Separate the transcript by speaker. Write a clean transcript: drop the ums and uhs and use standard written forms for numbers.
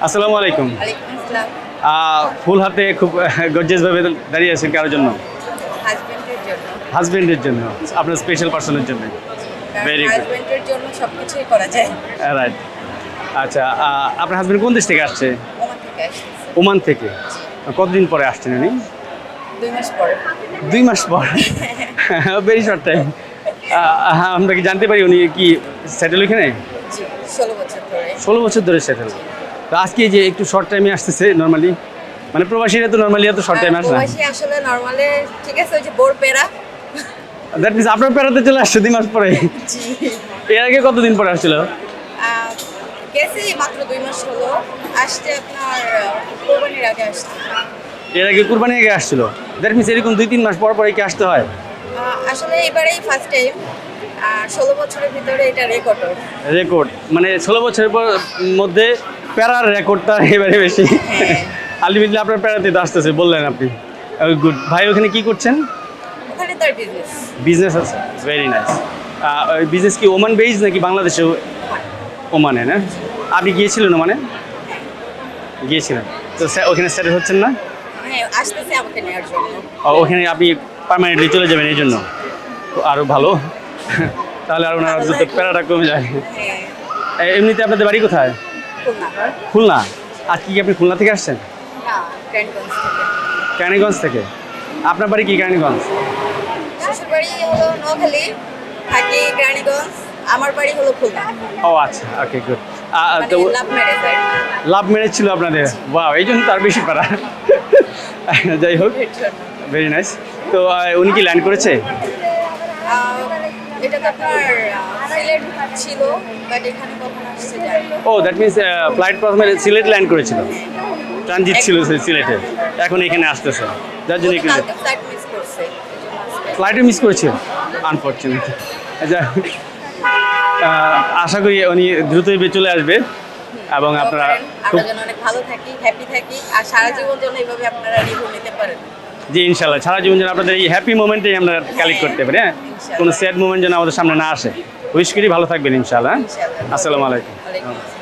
Speaker 1: আসসালামু আলাইকুম।
Speaker 2: ওয়ালাইকুম আসসালাম।
Speaker 1: ফুল হাতে খুব গর্জিয়াস ভাবে দাঁড়িয়ে আছেন কারোর জন্য?
Speaker 2: হাজবেন্ডের জন্য।
Speaker 1: হাজবেন্ডের জন্য, আপনার স্পেশাল পার্সনের জন্য।
Speaker 2: কারণ
Speaker 1: ভেরি গুড,
Speaker 2: হাজবেন্ডের জন্য সবকিছুই করা যায়।
Speaker 1: রাইট। আচ্ছা, আপনার হাজবেন্ড কোন দেশ থেকে আসছে?
Speaker 2: ওমান থেকে আসছি।
Speaker 1: ওমান থেকে। কতদিন পরে আসছেন উনি?
Speaker 2: 2 মাস পরে।
Speaker 1: 2 মাস পর, ভেরি শর্ট টাইম। আমরা কি জানতে পারি উনি কি সেটেল এখানে?
Speaker 2: জি, 16 বছর ধরে।
Speaker 1: 16 বছর ধরে সেটেল। তো আজকে যে একটু শর্ট টাইমে আসতেছে নর্মালি, মানে প্রবাসীরা তো নর্মালি এত শর্ট টাইমে আসে না।
Speaker 2: প্রবাসী আসলে নরমালে ঠিক আছে, ওই যে বোর পেরা।
Speaker 1: দ্যাট মিনস আপনার পেরাতে চলে আসছে 2 মাস পরে।
Speaker 2: জি।
Speaker 1: এর আগে কতদিন পরে আসছিল?
Speaker 2: গেছি মাত্র 2 মাস হলো। আসতে আপনার কোরবানির আগে আসছে।
Speaker 1: এর আগে কুরবানি আগে আসছিল। দ্যাট মিনস এরকম 2-3 মাস পর পরে কি আসতে হয়?
Speaker 2: আসলে এবারেই ফার্স্ট টাইম। আর 16 বছরের ভিতরে এটা রেকর্ড।
Speaker 1: রেকর্ড মানে 16 বছরের মধ্যে প্যারার রেকর্ডটা এবারে বেশি।
Speaker 2: হ্যাঁ।
Speaker 1: আলটিমেটলি আপনার প্যারাতে তো আসতেছে বললেন আপনি। গুড। ভাই ওখানে কি করছেন?
Speaker 2: ওখানে তার বিজনেস।
Speaker 1: বিজনেস আছে, ভেরি নাইস। বিজনেস কি ওমান বেইজ নাকি বাংলাদেশে? ওমানে না? আপনি গিয়েছিলেন ওমানে? গিয়েছিলেন তো ওখানে সেটেল হচ্ছেন না?
Speaker 2: হ্যাঁ, আসতেছে আমাকে নেওয়ার জন্য।
Speaker 1: ওখানে আপনি পার্মানেন্টলি চলে যাবেন এই জন্য? তো আরও ভালো। তাহলে আর ওনার যত প্যারাটা কমে যায়।
Speaker 2: হ্যাঁ,
Speaker 1: এমনিতে আপনাদের বাড়ি কোথায়?
Speaker 2: খুলনা।
Speaker 1: খুলনা। আজকে কি আপনি খুলনা থেকে আসছেন?
Speaker 2: না, গ্রান্ডগঞ্জ থেকে।
Speaker 1: কেরানীগঞ্জ থেকে। আপনার বাড়ি কি কেরানীগঞ্জ?
Speaker 2: শ্বশুরবাড়ি হলো নোয়াখালী, থাকি গ্রানীগঞ্জ। আমার বাড়ি হলো খুলনা।
Speaker 1: ও আচ্ছা, ওকে গুড।
Speaker 2: মানে
Speaker 1: তো
Speaker 2: লাভ ম্যারেজ আর কি।
Speaker 1: লাভ ম্যারেজ ছিল আপনাদের? বাহ, এই জন্য তার বেশি পারা। যাই হোক,
Speaker 2: এর জন্য।
Speaker 1: Very nice. তো উনি কি ল্যান্ড করেছে?
Speaker 2: এটা তো আপনার সিলেট ছিল, বাট এখানে কখন আসছে জানি না।
Speaker 1: ও দ্যাট মিনস ফ্লাইট প্রথমে সিলেট ল্যান্ড করেছিল, ট্রানজিট ছিল সিলেটে, এখন এখানে আসতেছে, যার জন্য একটু
Speaker 2: কালকে ফ্লাইট মিস করছে, এই জন্য আজকে।
Speaker 1: ফ্লাইটে মিস করেছে আনফর্চুনেটলি। যা আশা করি উনি দ্রুতই চলে আসবে এবং আপনারা খুব,
Speaker 2: আমরা যেন অনেক ভালো থাকি, হ্যাপি থাকি, আর সারা জীবন যেন এইভাবে আপনারা রিভিউ নিতে পারেন।
Speaker 1: জি ইনশাল্লাহ সারা জীবন যেন আপনাদের এই হ্যাপি মোমেন্টেই আমরা কালেক্ট করতে পারি। হ্যাঁ,
Speaker 2: ইনশাল্লাহ।
Speaker 1: কোনো স্যাড মোমেন্ট যেন আমাদের সামনে না আসে। উইশ করি ভালো থাকবেন ইনশাল্লাহ।
Speaker 2: ইনশাআল্লাহ।
Speaker 1: আসসালামু আলাইকুম।
Speaker 2: ওয়ালাইকুম আসসালাম।